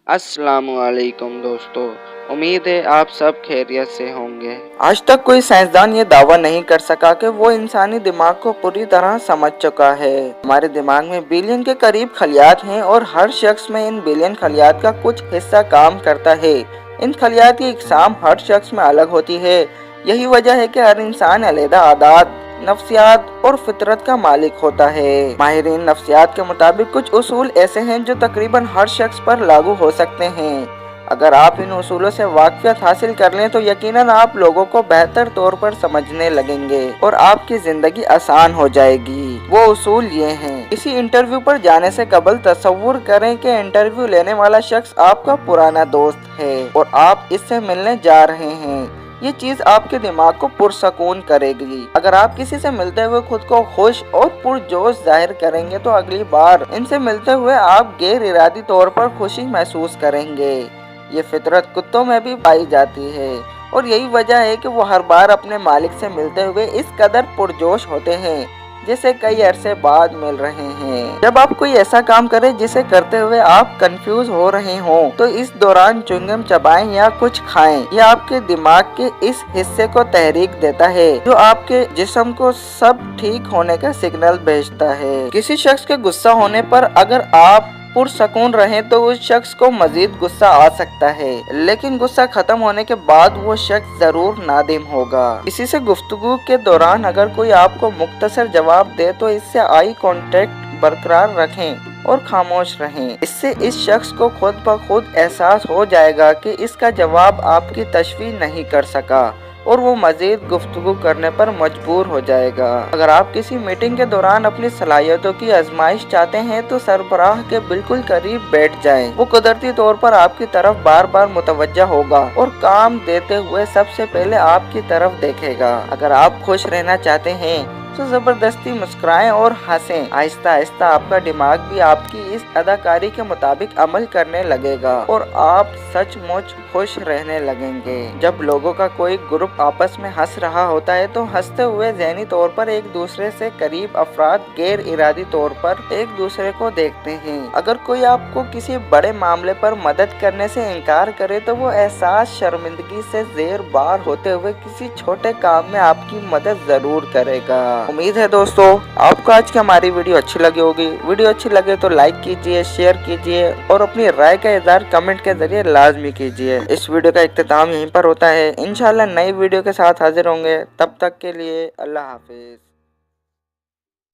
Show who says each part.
Speaker 1: अस्सलाम वालेकुम दोस्तों, उम्मीद है आप सब खैरियत से होंगे।
Speaker 2: आज तक कोई साइंसदान ये दावा नहीं कर सका कि वो इंसानी दिमाग को पूरी तरह समझ चुका है। हमारे दिमाग में बिलियन के करीब खलियात हैं और हर शख्स में इन बिलियन खलियात का कुछ हिस्सा काम करता है। इन खलियात की इकसाम हर शख्स में अलग होती है। यही वजह है कि हर इंसान अलग आदात, नफ्सियात और फितरत का मालिक होता है। माहिरीन नफ्सियात के मुताबिक कुछ उसूल ऐसे हैं जो तकरीबन हर शख्स पर लागू हो सकते हैं। अगर आप इन उसूलों से वाक़फियत हासिल कर लें तो यकीनन आप लोगों को बेहतर तौर पर समझने लगेंगे और आपकी जिंदगी आसान हो जाएगी। वो उसूल ये हैं। किसी इंटरव्यू पर जाने से कबल तसव्वुर करें कि इंटरव्यू लेने वाला शख्स आपका पुराना दोस्त है और आप इससे मिलने जा रहे हैं। ये चीज आपके दिमाग को पुरसकून करेगी। अगर आप किसी से मिलते हुए खुद को खुश और पुरजोश जाहिर करेंगे तो अगली बार इनसे मिलते हुए आप गैर इरादी तौर पर खुशी महसूस करेंगे। ये फितरत कुत्तों में भी पाई जाती है और यही वजह है कि वो हर बार अपने मालिक से मिलते हुए इस कदर पुरजोश होते हैं जैसे कई अरसे बाद मिल रहे हैं। जब आप कोई ऐसा काम करें जिसे करते हुए आप कंफ्यूज हो रहे हों तो इस दौरान च्युइंगम चबाएं या कुछ खाएं। यह आपके दिमाग के इस हिस्से को तहरीक देता है जो आपके जिस्म को सब ठीक होने का सिग्नल भेजता है। किसी शख्स के गुस्सा होने पर अगर आप पुरसकून रहें तो उस शख्स को मजीद गुस्सा आ सकता है, लेकिन गुस्सा खत्म होने के बाद वो शख्स जरूर नादिम होगा। किसी से गुफ्तगू के दौरान अगर कोई आपको मुख्तसर जवाब दे तो इससे आई कांटेक्ट बरकरार रखें और खामोश रहें। इससे इस शख्स को खुद ब खुद एहसास हो जाएगा कि इसका जवाब आपकी तशवीह नहीं कर सका और वो मजीद गुफ्तगू करने पर मजबूर हो जाएगा। अगर आप किसी मीटिंग के दौरान अपनी सलाहियतों की आजमाइश चाहते हैं तो सरबराह के बिल्कुल करीब बैठ जाएं। वो कुदरती तौर पर आपकी तरफ बार बार मुतवज्जा होगा और काम देते हुए सबसे पहले आपकी तरफ देखेगा। अगर आप खुश रहना चाहते हैं तो जबरदस्ती मुस्कुराएं और हंसें। आहिस्ता आहिस्ता आपका दिमाग भी आपकी इस अदाकारी के मुताबिक अमल करने लगेगा और आप सचमुच खुश रहने लगेंगे। जब लोगों का कोई ग्रुप आपस में हंस रहा होता है तो हंसते हुए ज़हनी तौर पर एक दूसरे से करीब अफराद गैर इरादी तौर पर एक दूसरे को देखते हैं। अगर कोई आपको किसी बड़े मामले पर मदद करने से इनकार करे तो वो एहसास शर्मिंदगी से ज़ेर बार होते हुए किसी छोटे काम में आपकी मदद जरूर करेगा। उम्मीद है दोस्तों आपको आज की हमारी वीडियो अच्छी लगी होगी। वीडियो अच्छी लगे तो लाइक कीजिए, शेयर कीजिए और अपनी राय का इज़हार कमेंट के जरिए लाजमी कीजिए। इस वीडियो का इख्तिताम यहीं पर होता है। इंशाल्लाह नई वीडियो के साथ हाजिर होंगे। तब तक के लिए अल्लाह हाफिज।